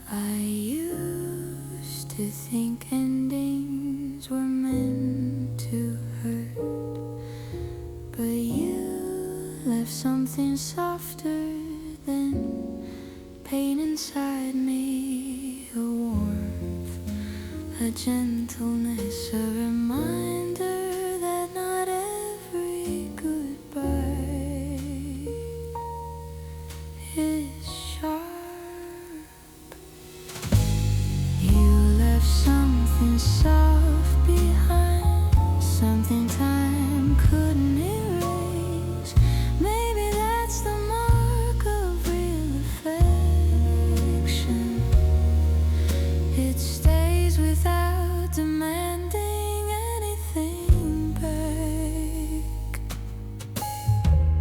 I used to think endings were meant to hurt, but you left something softer than pain inside me, a warmth, a gentleness, a reminder that not every goodbye is sharp. Something soft behind, something time couldn't erase. Maybe that's the mark of real affection. It stays without demanding anything back.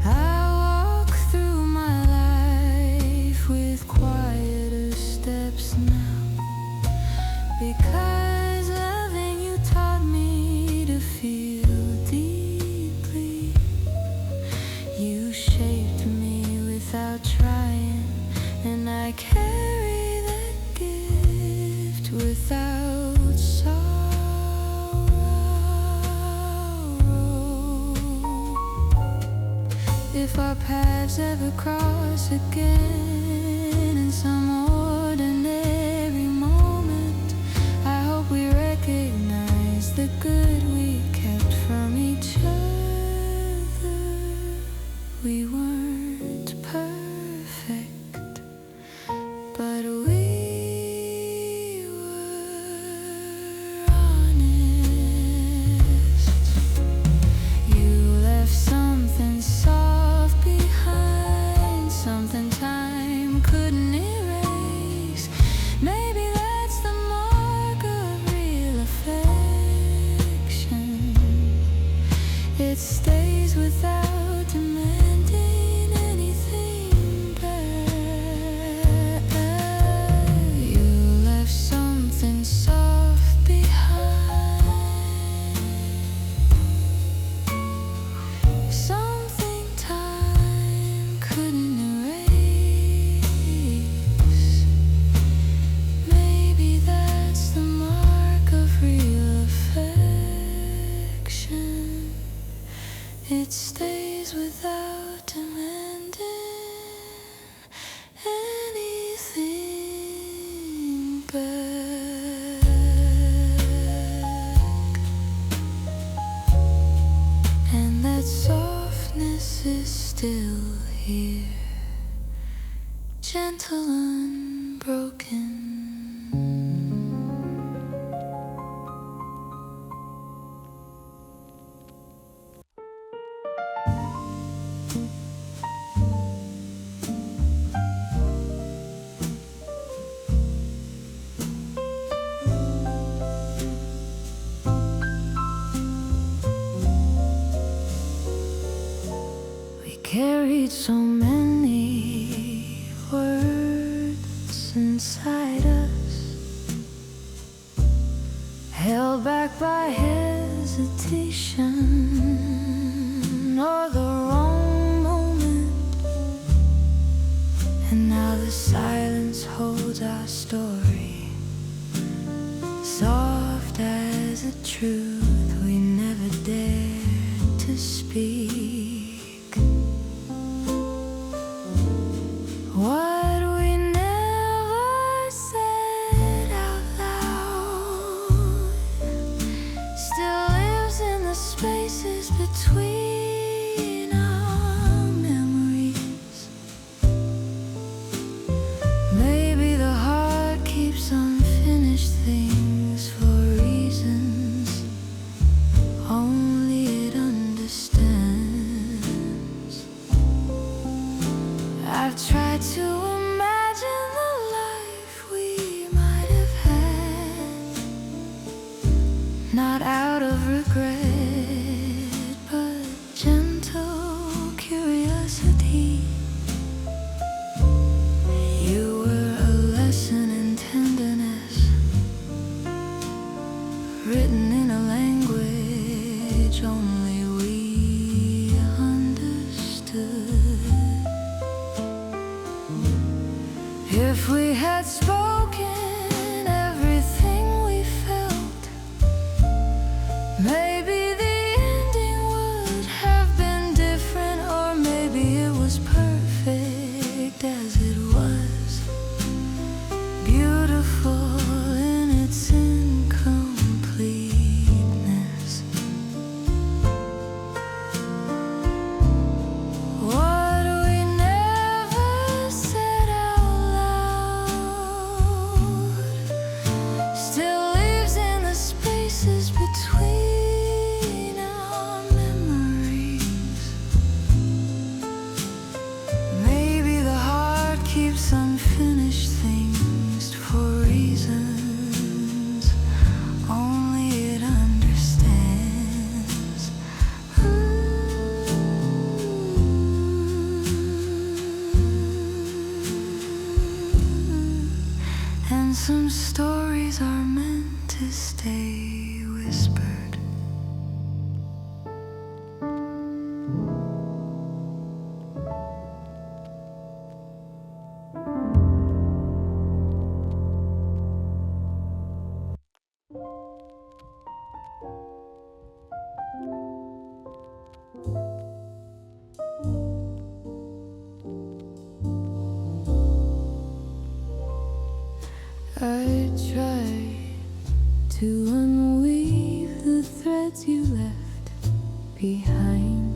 I walk through my life with quieter steps now, because loving you taught me to feel deeply. You shaped me without trying, and I carry that gift without sorrow. If our paths ever cross again in some ordinary moment, I hope we recognize the good we kept from each other. We weren't perfect, but we were honest. You left something soft behind, something time couldn't erase. Maybe that's the mark of real affection. It stays without demanding anything back. You left something soft behind, something time couldn't erase. Maybe that's the mark of real affection. It stays without demanding anything back. And that softness is still here, gentle, unbroken. We carried so many words inside us, held back by hesitation or the wrong moment. And now the silence holds our story, soft as a truth we never dared to speak. What we never said out loud still lives in the spaces between our memories. Maybe the heart keeps unfinished things for reasons only it understands. I've tried to imagine the life we might have had, not out of regret, but gentle curiosity. You were a lesson in If we had spoken everything we felt, maybe the ending would have been different, or maybe it was perfect as it was, beautiful in its incompleteness. What we never said out loud still lives in the spaces between our memories. Maybe the heart keeps unfinished things for reasons only it understands. And some stories are meant to stay whispered. I tried to unweave the threads you left behind,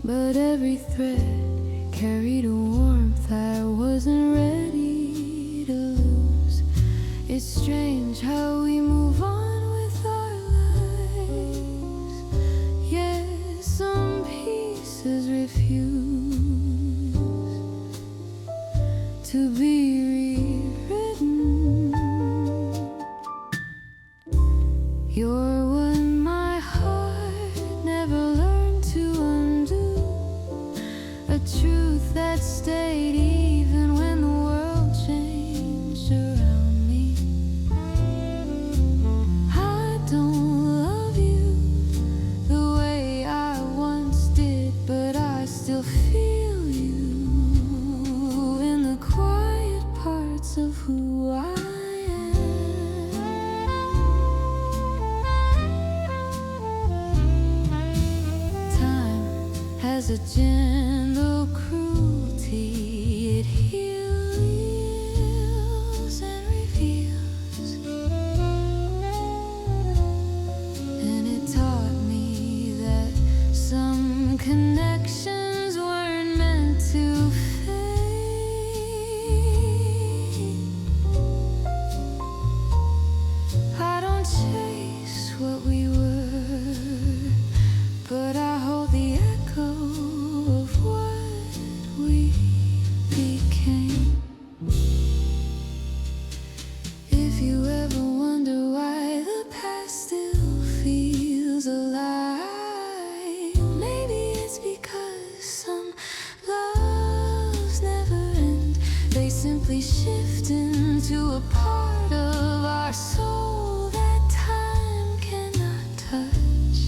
but every thread carried a warmth I wasn't ready to lose. It's strange how we move on with our lives, yet some pieces refuse to be rewritten. You're what my heart never learned to undo, a truth that stayed even when the world changed around me. I don't love you the way I once did, but I still feel you in the quiet parts of who I am. Time has a gentle cruelty, it heals and reveals, and it taught me that some connections weren't meant to fade. I don't chase what we were, but I hold the echo of what we became. If you ever wonder why the past still feels alive, maybe it's because some loves never end. They simply shift into a part of our soul that time cannot touch.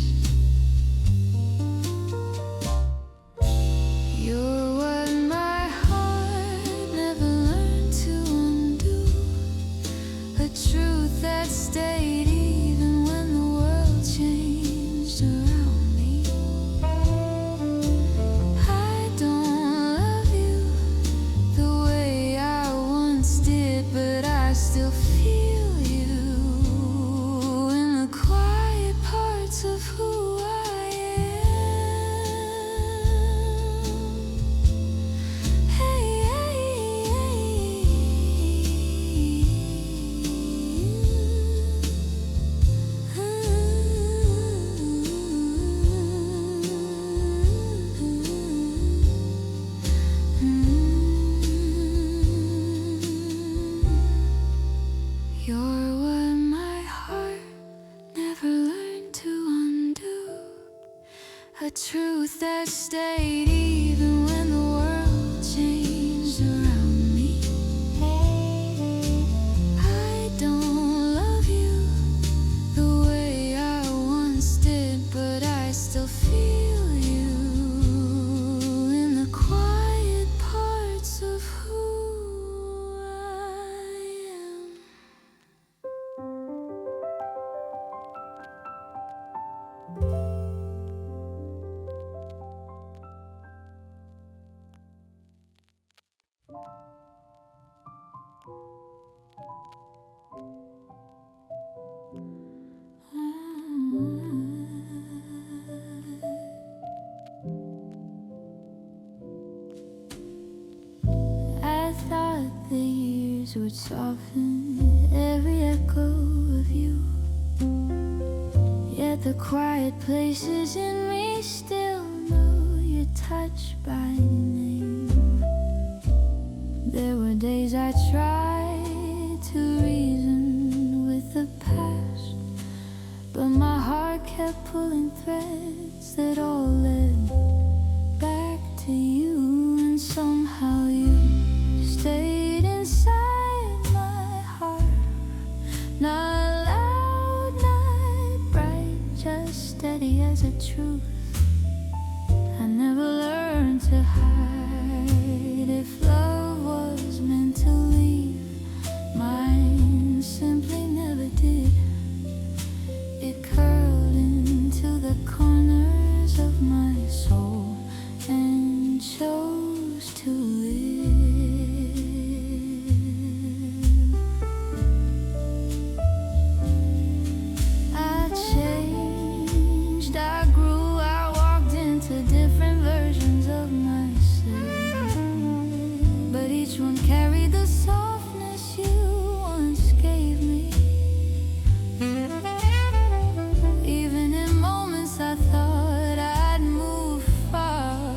You're what my heart never learned to undo, a truth that stayed even when the world changed around me. I don't love you the way I once did, but I still feel you in the quiet parts of who I am. Hey, hey, You're what my heart never learned to undo, a truth that stayed even when the world changed around me. I don't love you the way I once did, but I still feel you in the would soften every echo of you. Yet the quiet places in me still know your touch by name. There were days I tried to reason with the past, but my heart kept pulling threads that all led back to you. And somehow you stayed inside my heart, not loud, not bright, just steady as a truth I never learned to hide. If love was meant to leave, mine simply never did. It curled into the corners of my soul and chose to live. I changed, I grew, I walked into different versions of myself, but each one carried the softness you once gave me. Even in moments I thought I'd move far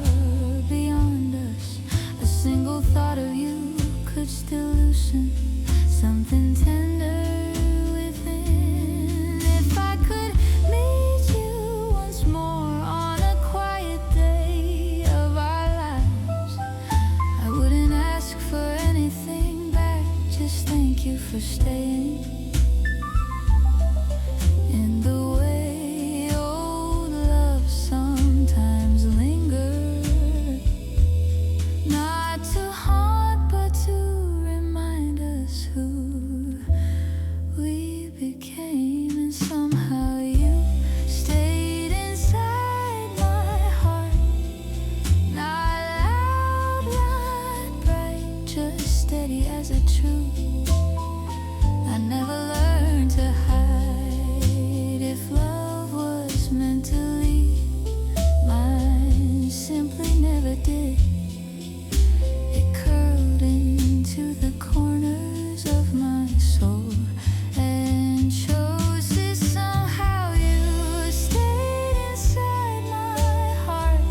beyond us, a single thought of you could still loosen something tender within. If I could meet you once more on a quiet day of our lives, I wouldn't ask for anything back, just thank you for staying. In the way old love sometimes lingered, not to haunt but to remind us who we became. And somehow you stayed inside my heart, not loud, not bright, just steady as a truth I never learned to hide. If love was meant to leave, mine simply never did. It curled into the corners of my soul and chose to. Somehow you stayed inside my heart,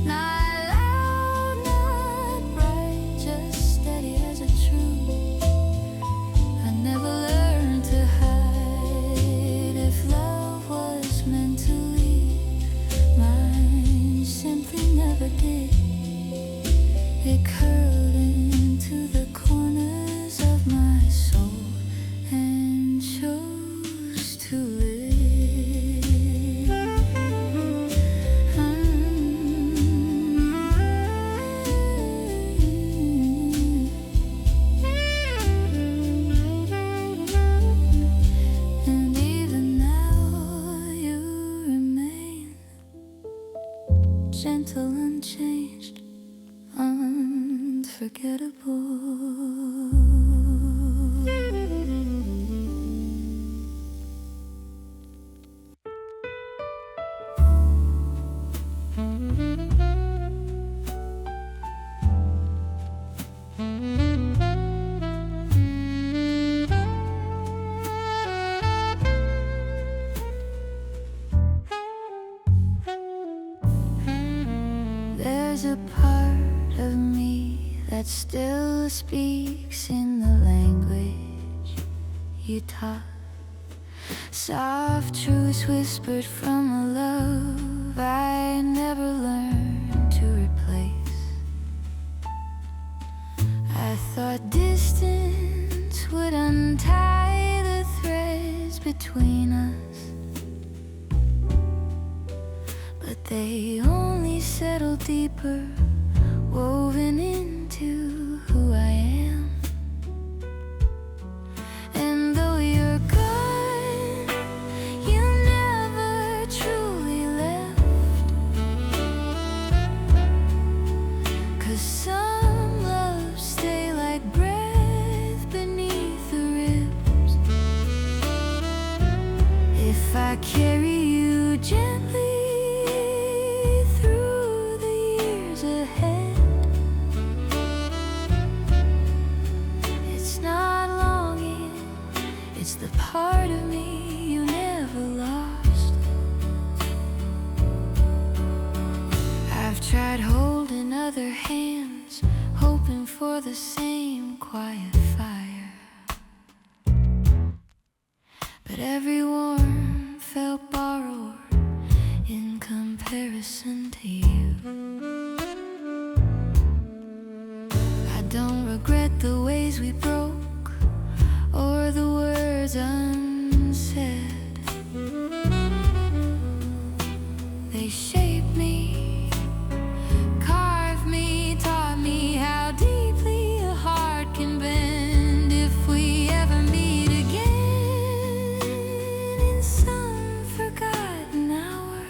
not loud, not bright, just steady as a truth I never learned to hide. If love was meant to leave, mine simply never did. It curled into the corners of my soul and chose to live. And even now you remain gentle, unchanged, unforgettable. There's a part of me that still speaks in the language you taught, soft truths whispered from a love I never learned to replace. I thought distance would untie the threads between us, but they only settle deeper, woven into who I am. And though you're gone, you never truly left, 'cause some loves stay like breath beneath the ribs. If I carry you gently through the years ahead, tried holding other hands, hoping for the same quiet fire. But every warmth felt borrowed in comparison to you. I don't regret the ways we broke or the words unsaid. They shaped me, carved me, taught me how deeply a heart can bend. If we ever meet again in some forgotten hour,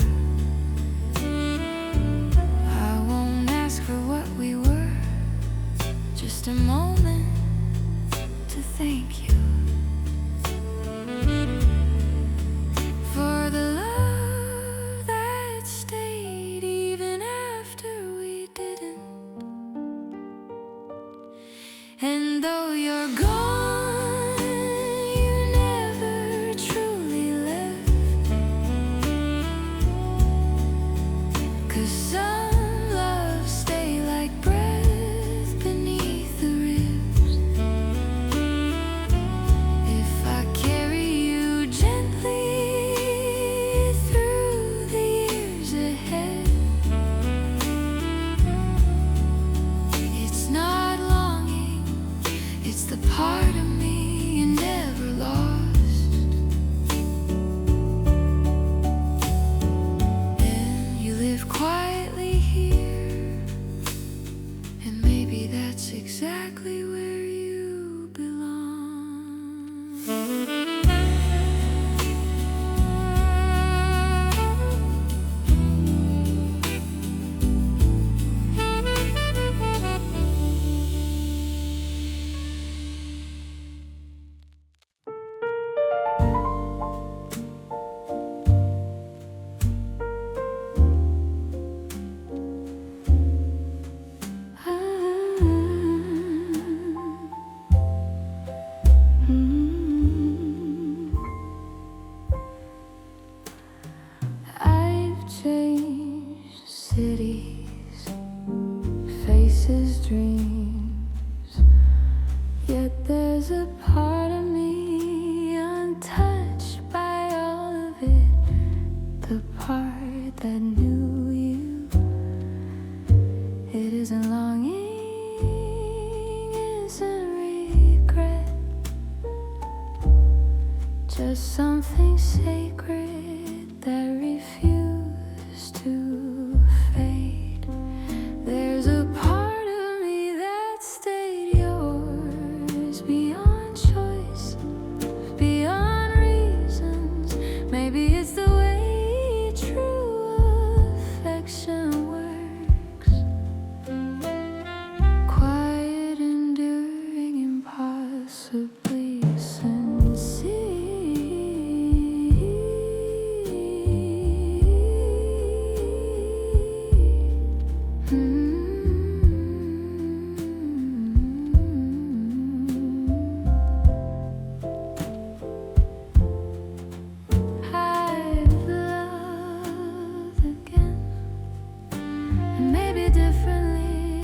I won't ask for what we were, just a moment to thank you for the love that stayed even after we didn't. And though you're gone, you never truly left. 'Cause some loves stay like breath beneath the ribs. If I carry you gently through the years ahead, it's not longing, it's the part of me you never lost. And you live quietly here, and maybe that's exactly where you belong. I've changed cities, faces, dreams, yet there's a part of me untouched by all of it. The part that knew you. It isn't longing, isn't regret, just something sacred that refused to fade. There's a part of me that stayed yours beyond choice, beyond reasons. Maybe it's the way true affection works. Quiet, enduring, impossibly sincere. I've loved again, and maybe differently,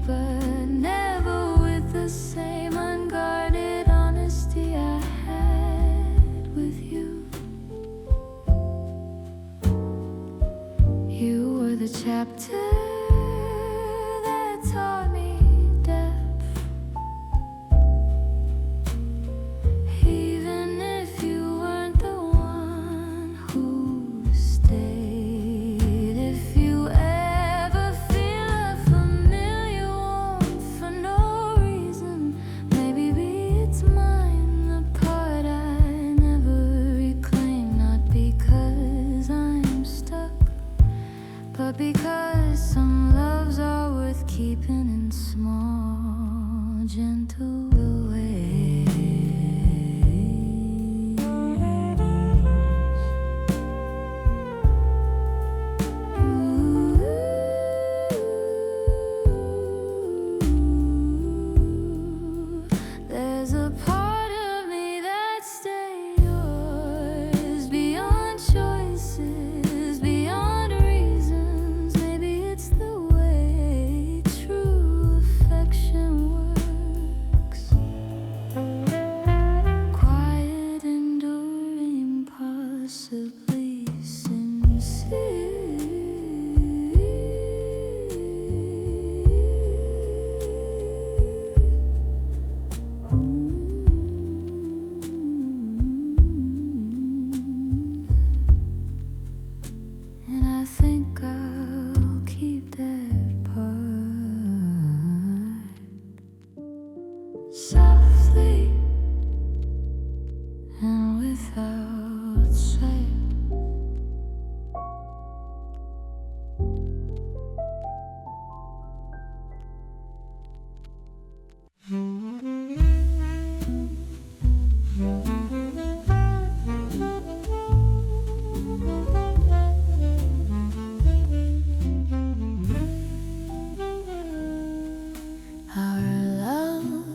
but never with the same unguarded honesty I had with you. You were the chapter that taught me depth. Even if you weren't the one who stayed, if you ever feel a familiar warmth for no reason, maybe it's mine, the part I never reclaimed, not because I'm stuck, but because And I think I'll keep that part softly and without say. Our love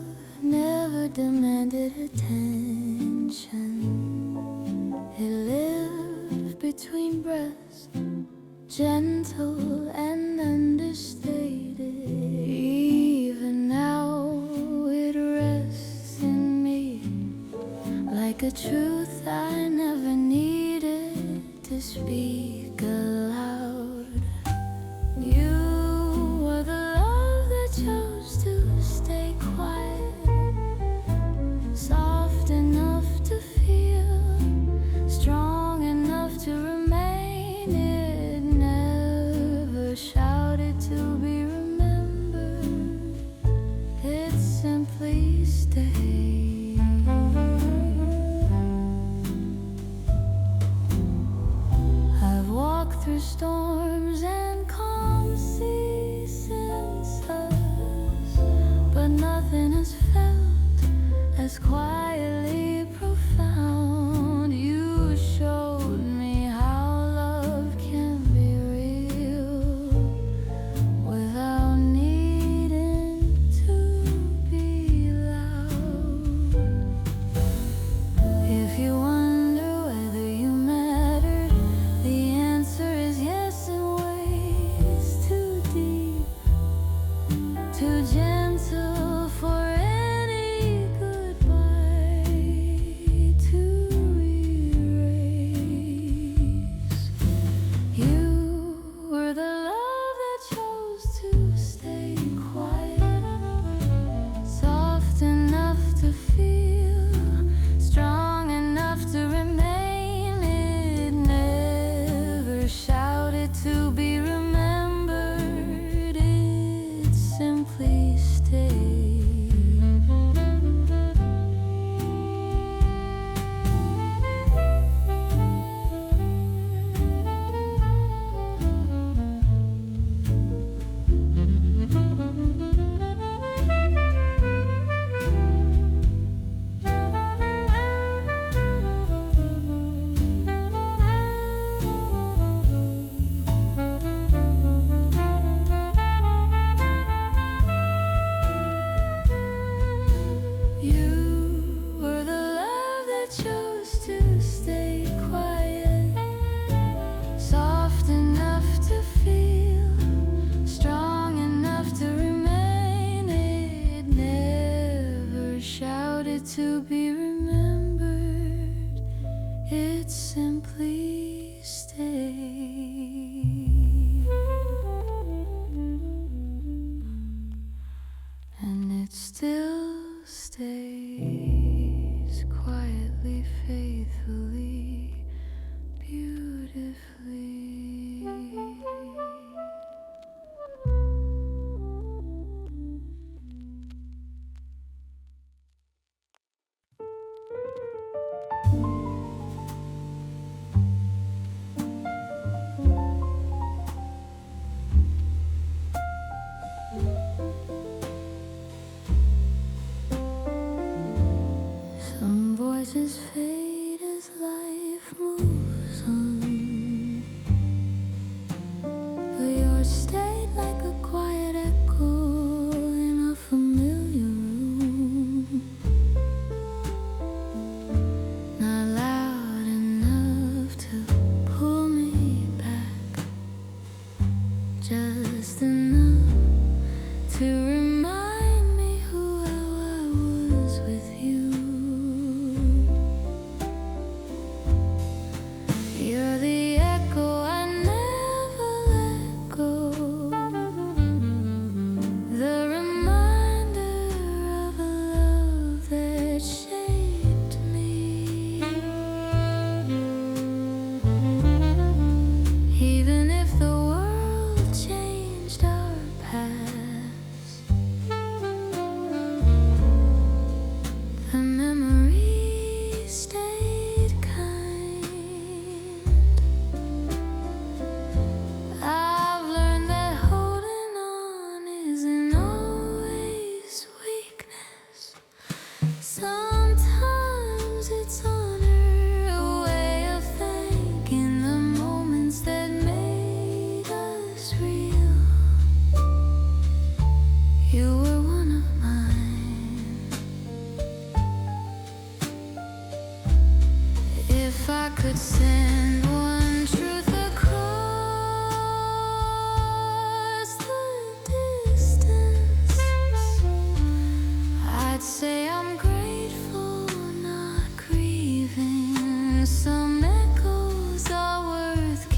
never demanded attention. It lived between breaths, gentle and understated. Even now it rests in me like a truth I never needed to speak aloud. You were the love that chose to stay quiet, soft enough to feel, strong enough to remain. It never shouted to be remembered, it simply stayed. I've walked through storms and calm seas since us, but nothing has felt as quietly profound. You showed me how love can be real without needing to be loud. If you wonder whether you mattered, the answer is yes in ways too deep, too gentle for any goodbye to erase. You were the love that chose to stay quiet, soft enough to feel, strong enough to remain. It never shouted to be remembered, it simply stayed. You were the love that chose to stay quiet, soft enough to feel, strong enough to remain. It never shouted to be remembered, it simply stayed. And it still stays quietly, faithfully, beautifully. Some voices fade as life moves on, but yours stayed like a quiet echo in a familiar room. Not loud enough to pull me back, just enough to remind me who I was with you. You're the echo I never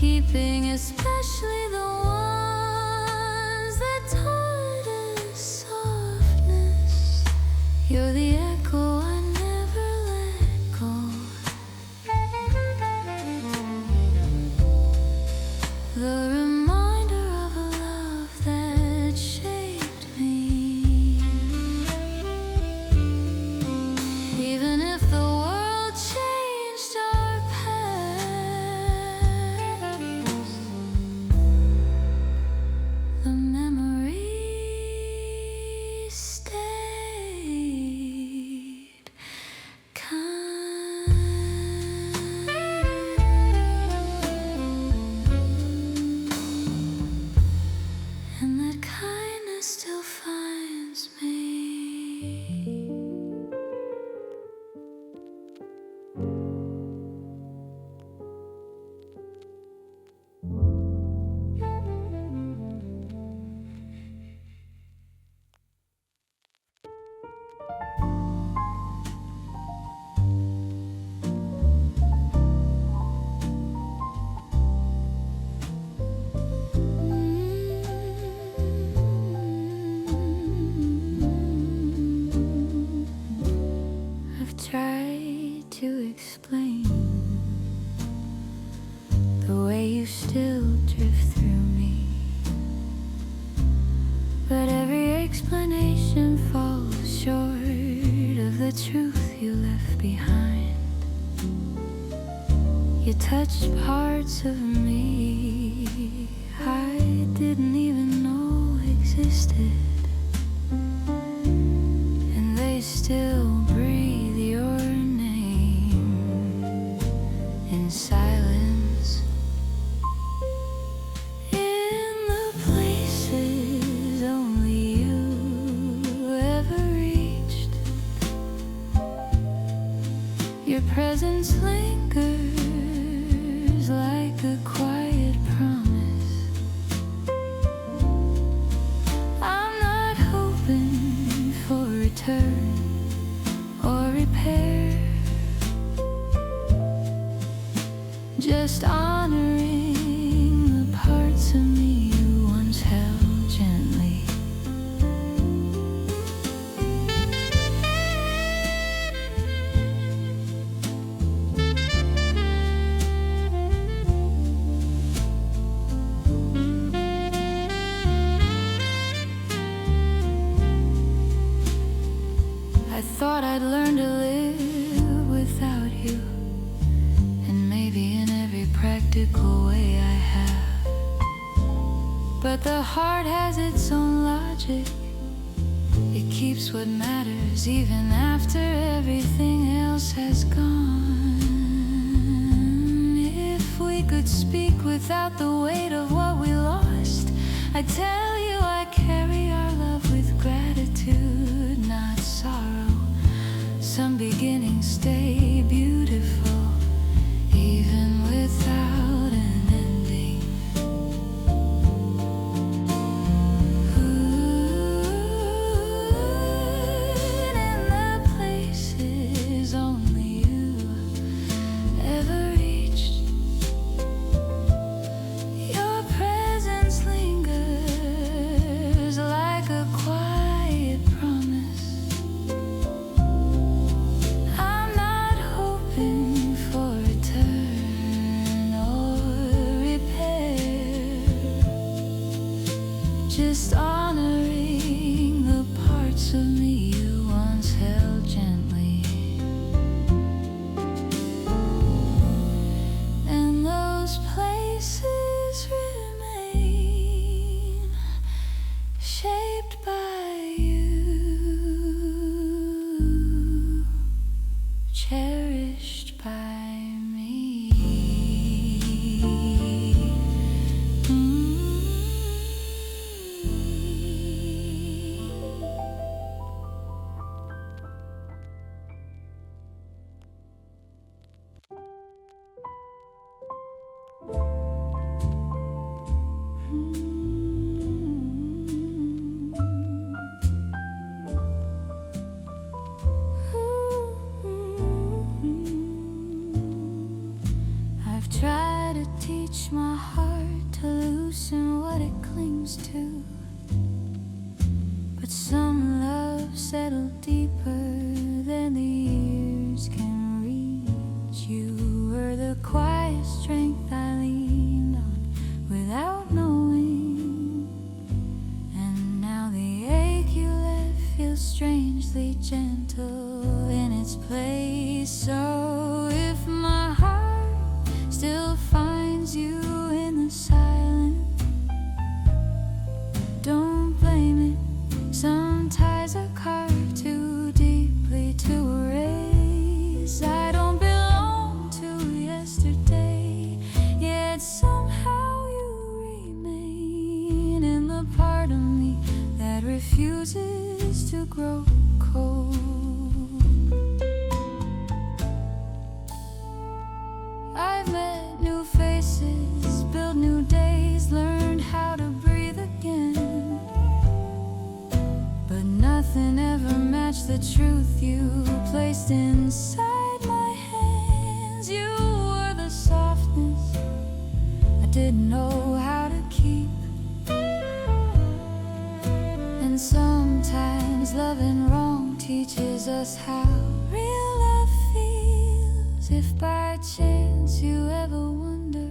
keeping, especially the ones that taught us softness. You're the echo I never let go. The reminder of a love that shaped me. Even if the world changed our paths, the memory stayed kind. And that kindness still finds me. I've tried to explain the way you still drift through me, but every explanation falls short of the truth you left behind. You touched parts of me I didn't even know existed, and they still breathe your name in silence. In the places only you ever reached, your presence lingers like a quiet promise. I'm not hoping for return or repair, just honoring the parts of me you once held gently. I thought I'd learn to live without you, and maybe in every practical way I have. But the heart has its own logic. It keeps what matters even after everything else has gone. If we could speak without the weight of what we lost, I tell you I carry our love with gratitude, not sorrow. Some beginnings stay beautiful, even without an ending. In the places only you ever reached, your presence lingers like a quiet promise. I'm not hoping for return or repair, just honoring the parts of me you once held gently. And those places remain shaped by you, cherished by me. Mm. heart to loosen what it clings to. But some love settled deeper than the years can reach. You were the quiet strength I leaned on without knowing. And now the ache you left feels strangely gentle in its place. So if my heart still finds you in the silence, don't blame it. Some ties are carved too deeply to erase. I don't belong to yesterday, yet somehow you remain in the part of me that refuses to grow cold. I've met new faces, built new days, learned how to breathe again. But nothing ever matched the truth you placed inside my hands. You were the softness I didn't know how to keep. And sometimes loving wrong teaches us how real love feels. If by chance you ever wonder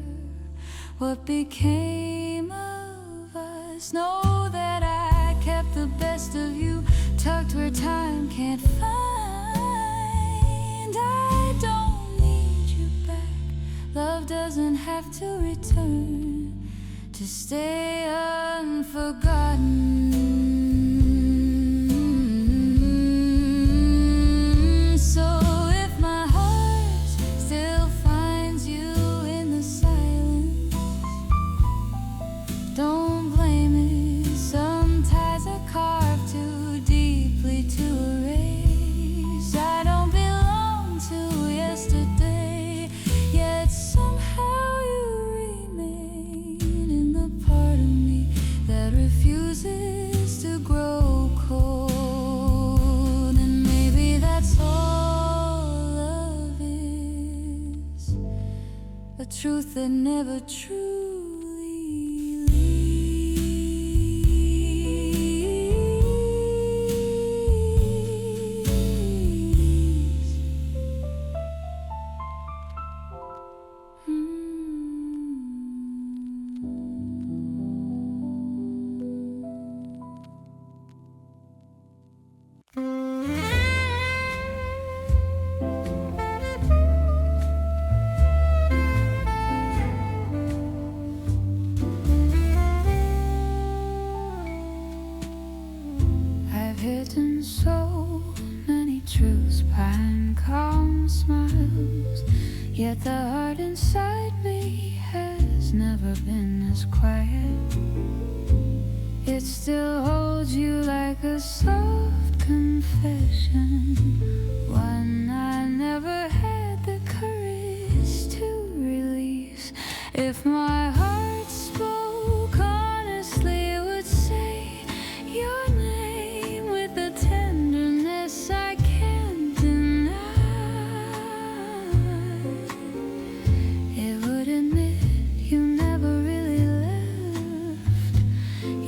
what became of us, know that I kept the best of you tucked where time can't find. I don't need you back. Love doesn't have to return to stay unforgotten. So if my heart still finds you in the silence, don't blame it. Some ties are carved too deeply to erase. I don't belong to yesterday, yet somehow you remain in the part of me that refuses to grow cold. And maybe that's all love is, a truth that never truly hidden so many truths behind calm smiles, yet the heart inside me has never been as quiet. It still holds you like a soft confession, one I never had the courage to release. If my heart spoke honestly, it would say your name with a tenderness I can't deny. It would admit you never really left.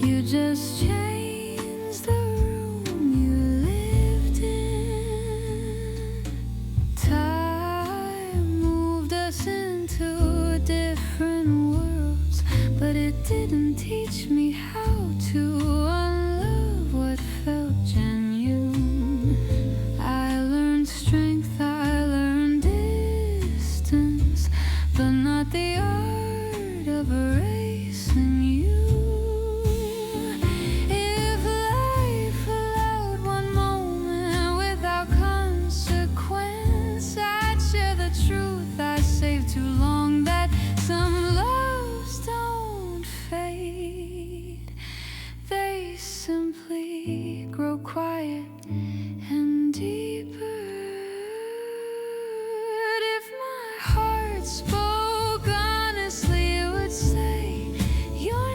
You just changed the room you lived in. Time moved us into different worlds, but it didn't teach me how to unlove what felt genuine. I learned strength, I learned distance, but not the art of erasing you. If life allowed one moment without consequence, I'd share the truth I saved too long, that some loves don't fade. They simply grow quiet and deeper. If my heart spoke honestly, it would say your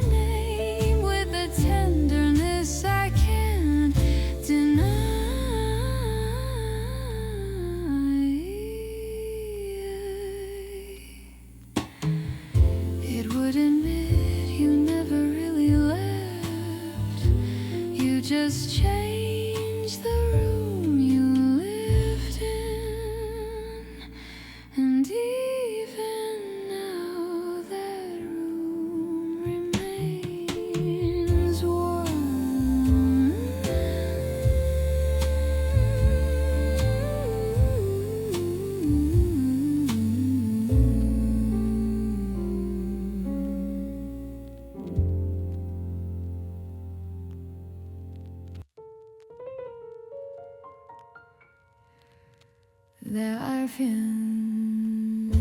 där är fynden.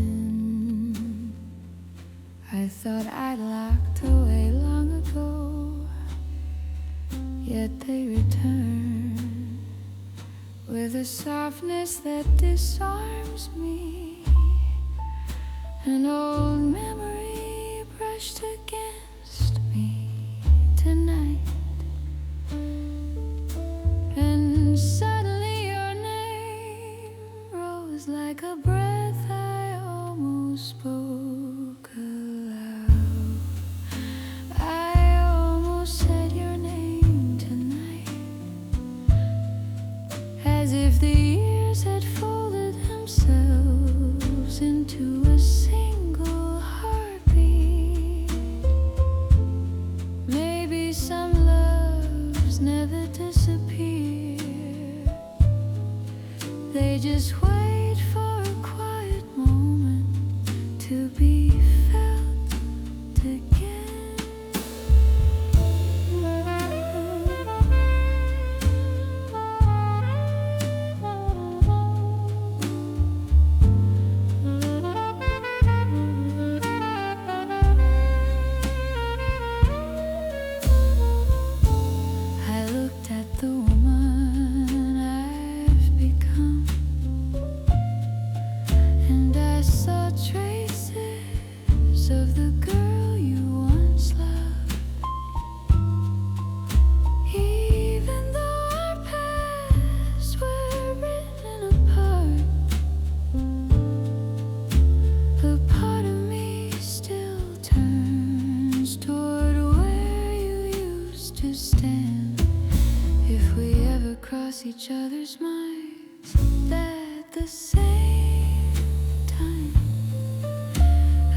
I thought I'd locked away long ago, yet they return with a softness that disarms me. An old memory brushed against me tonight, and suddenly your name rose like a breath. I almost spoke aloud. I almost said your name tonight, as if the years had folded themselves into a single heartbeat. Maybe some loves never disappear, they just wait for a quiet moment to be felt again. I looked at the woman I've become, and I saw traces of the girl you once loved. Even though our paths were written apart, a part of me still turns toward where you used to stand. If we ever cross each other's minds at the same time,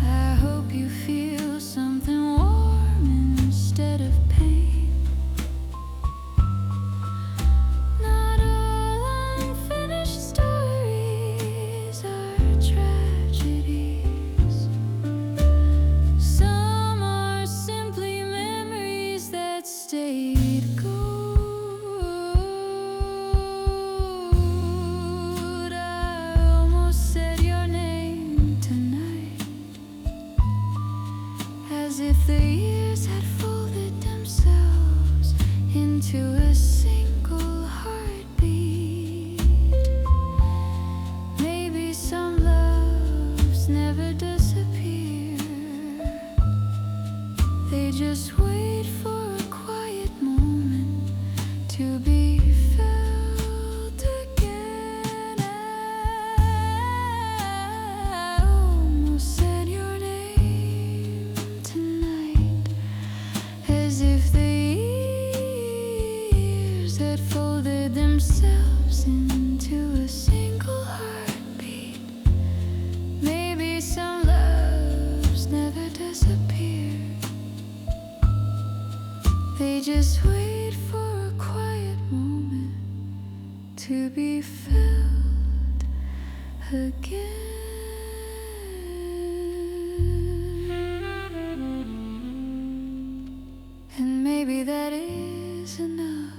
I hope you feel something warm instead of pain. Not all unfinished stories are tragedies. Some are simply memories that stayed gold. I almost said your name tonight, as if the years had folded themselves into a single heartbeat. Maybe some loves never disappear, they just wait for a quiet moment to be felt again. I almost said your name tonight, as if the years had folded themselves into a single heartbeat. Maybe some loves never disappear, they just wait for a quiet moment to be felt again. And maybe that is enough,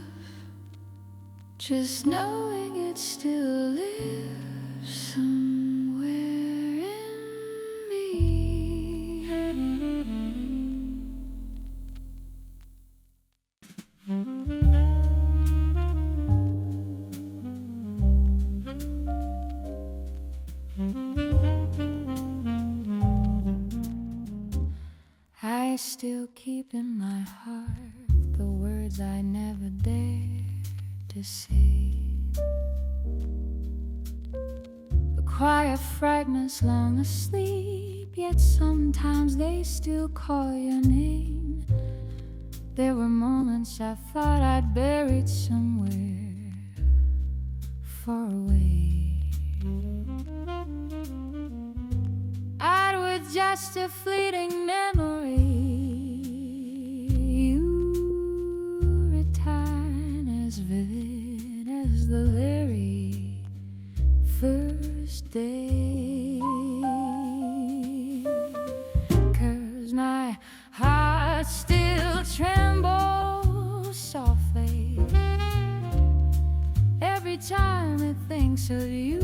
just knowing it still lives somewhere in me. I still keep in my heart the words I never dared to say, the quiet fragments long asleep, yet sometimes they still call your name. There were moments I thought I'd buried somewhere far away. I'd with just a fleeting memory, you return as vivid as the very first day. 'Cause my heart still trembles softly every time it thinks of you.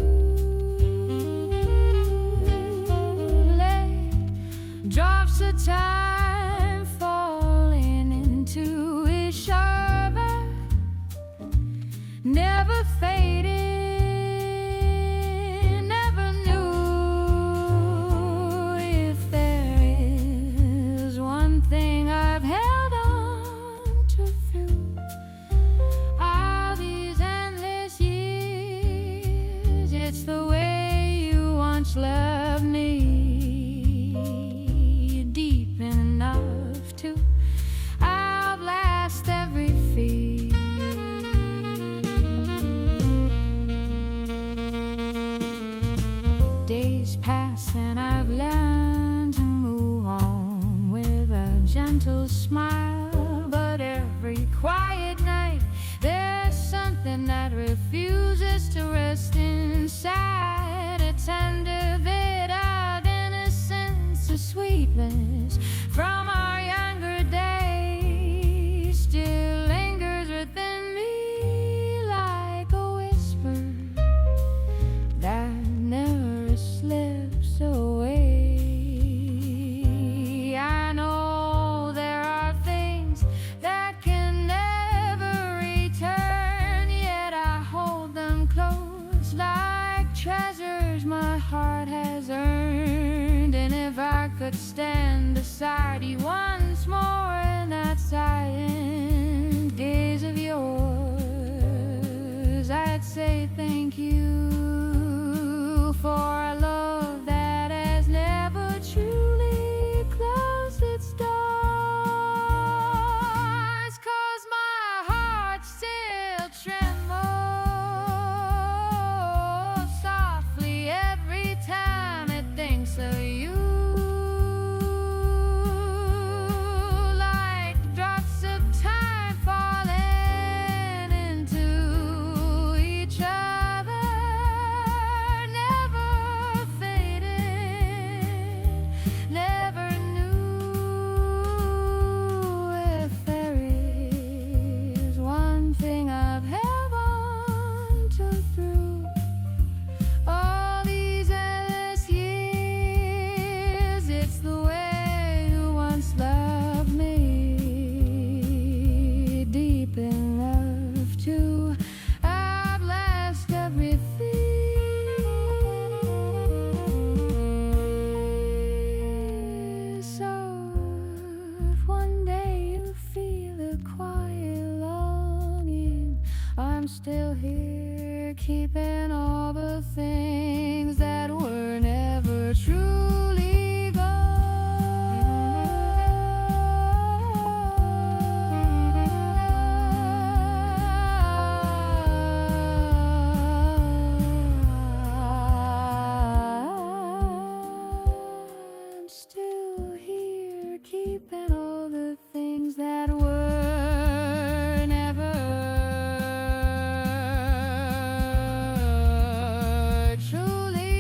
gentle smile. But every quiet night there's something that refuses to rest inside. A tender bit of innocence, a sweetness from our younger days still lingers within me like a whisper that never slips away. I know there are things that can never return, yet I hold them close like treasures my heart has earned. And if I could stand beside you once more in that silent gaze of yours, I'd say thank you for a love that has never truly closed its doors. 'Cause my heart still trembles softly every time it thinks of you. Like drops of time falling into each other, never fading, never knew if there is one thing I've held on to through all these endless years. It's the way you once loved me, deep in love too. I've lost everything. So if one day you feel a quiet longing, I'm still here, keeping all the things that were never truly I'm still here, keeping all the things that were never truly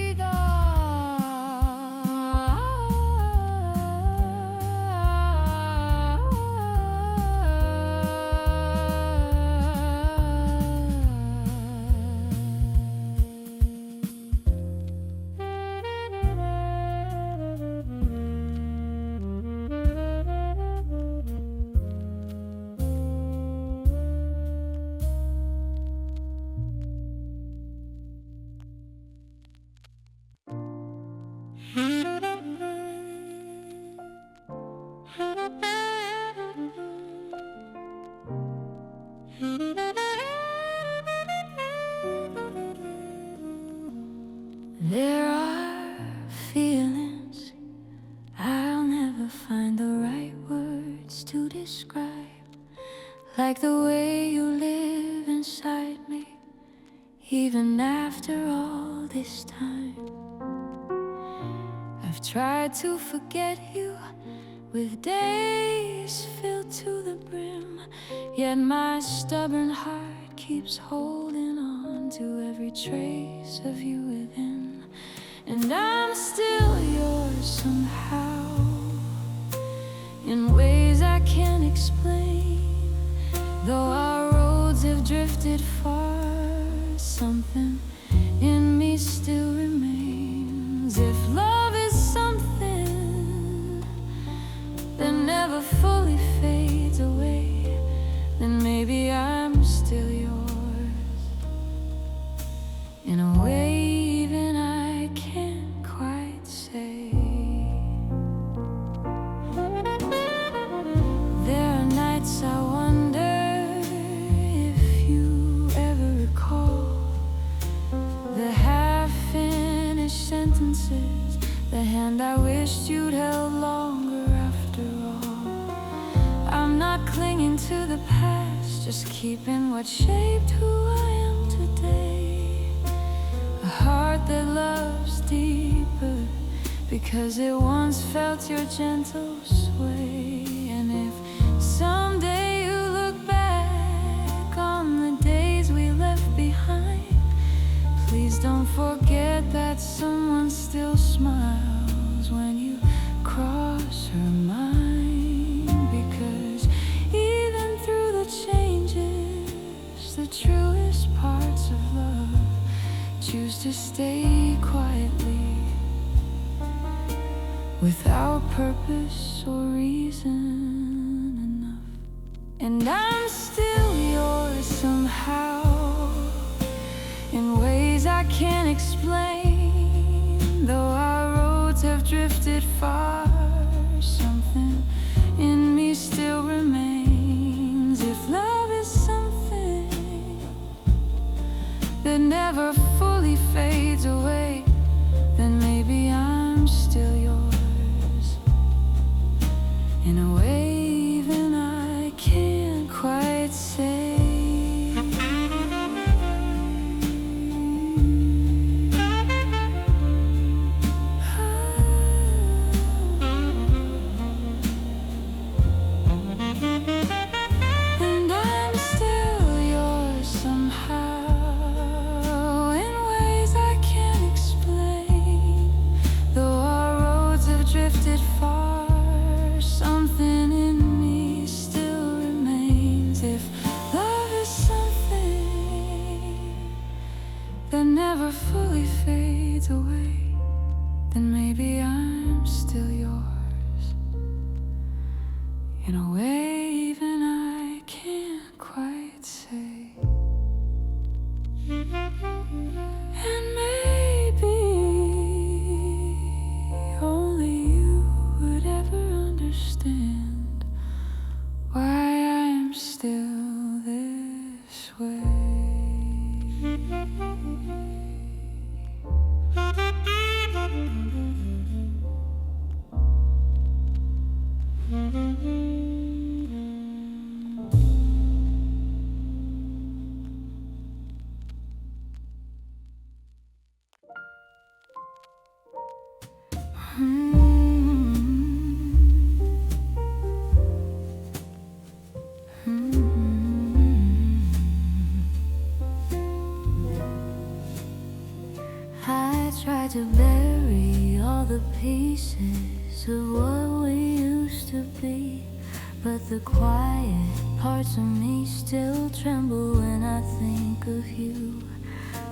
There are feelings I'll never find the right words to describe, like the way you live inside me, even after all this time. I've tried to forget you with days filled to the brim, yet my stubborn heart keeps holding on to every trace of you within. And I'm still yours somehow, in ways I can't explain. Though our roads have drifted far, something in me still remains. If love is something that never fully fades away, then maybe I'm still yours, in a way even I can't quite say. There are nights I wonder if you ever recall the half-finished sentences, the hand I wished you'd held longer after all. I'm not clinging to the past, just keeping what shaped who I am today. A heart that loves deeper because it once felt your gentle sway. And purpose or reason enough. And I'm still yours somehow, in ways I can't explain. Though our roads have drifted far, something in me still remains. If love is something that never fully fades away, then maybe I'm still yours, in a way even I can't quite say. And I'm still yours somehow, in ways I can't explain. Though our roads have drifted far, something in me still remains. If love is something that never fully fades away, then maybe I'm still yours, in a way even I can't quite say. And maybe only you would ever understand why I'm still this way. I tried to bury all the pieces of what we used to be, but the quiet parts of me still tremble when I think of you.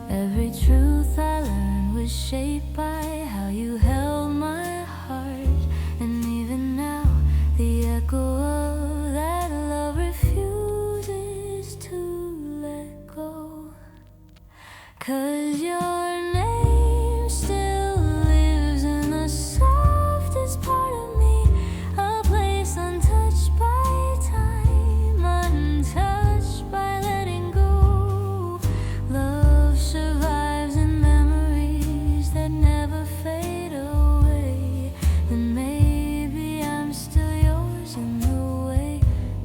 Every truth I learned was shaped by how you held my heart, and even now the echo of that love refuses to let go. 'Cause your name still lives in the softest part of me, a place untouched by time, untouched by letting go. Love survives in memories that never fade away. Then maybe I'm still yours in the way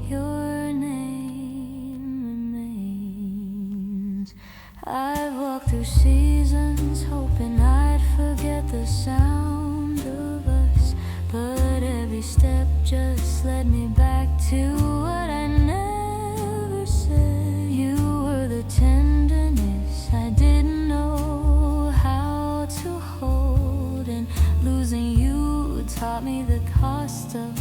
your name remains. I've walked through seasons hoping I'd forget the sound of us, but every step just led me back to what I never said. You were the tenderness I didn't know how to hold, and losing you taught me the cost of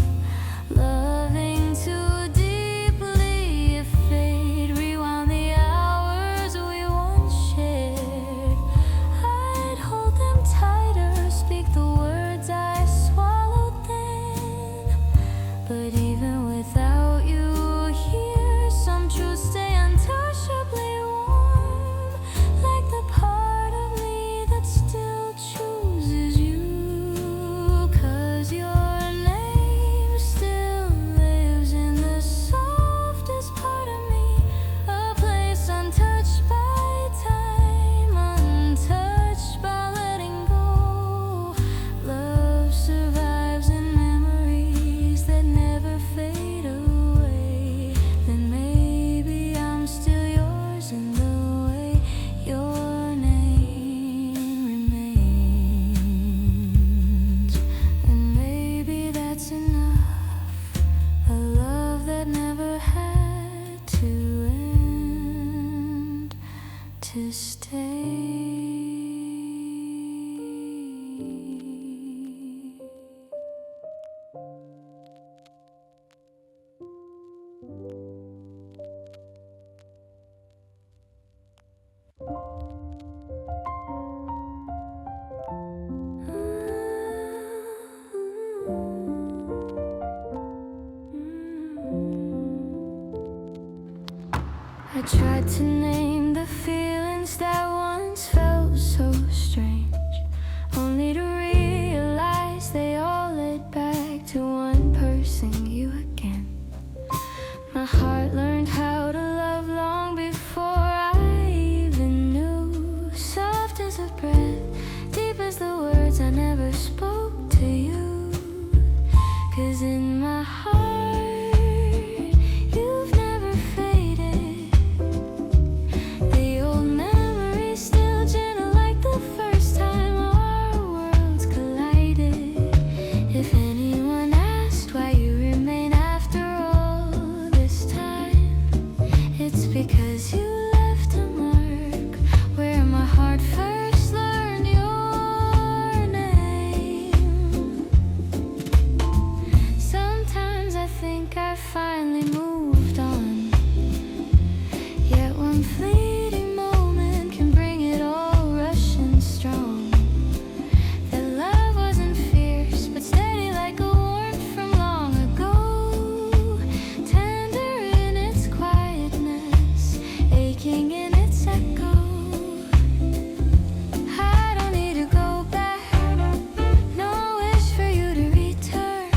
loving too deeply. If fate rewound the hours we once shared, I'd hold them tighter, speak the words I swallowed then. But even without you here, some truths stay untouchably warm, like the part of me that still chooses you. 'Cause your name still lives in the softest part of me, a place untouched by time, untouched by letting go. Love survives in memories that never fade away. Then maybe I'm still yours in the way your name remains. And maybe that's enough, a love that never had to end, to stay. I tried to name the feelings that once felt so strange, only to realize they all led back to one person, you again. My heart learned how to love long before I even knew. Soft as a breath, deep as the words I never spoke to you. 'Cause in my heart, you've never faded. The old memories still gentle like the first time our worlds collided. If anyone asked why you remain after all this time, it's because you left a mark where my heart first learned your name. Sometimes I think I finally moved on, yet one fleeting moment can bring it all rushing strong. That love wasn't fierce, but steady like a warmth from long ago. Tender in its quietness, aching in its echo. I don't need to go back, no wish for you to return.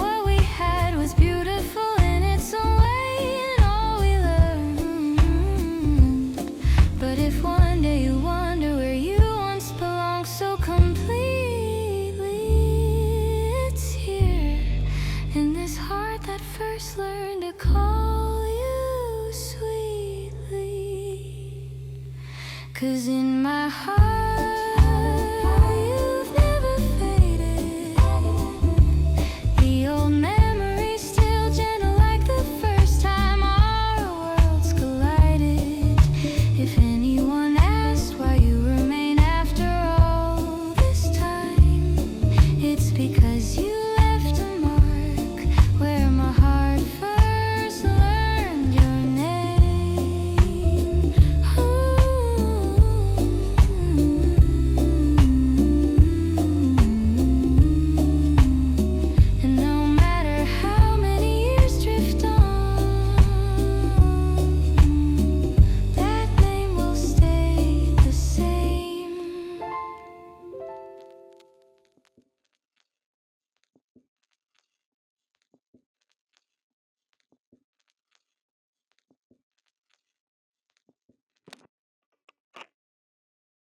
What we had was beautiful in its own way, and all we learned. But if one day you wonder where you once belonged so completely, it's here in this heart that first learned to call you sweetly. 'Cause in my heart,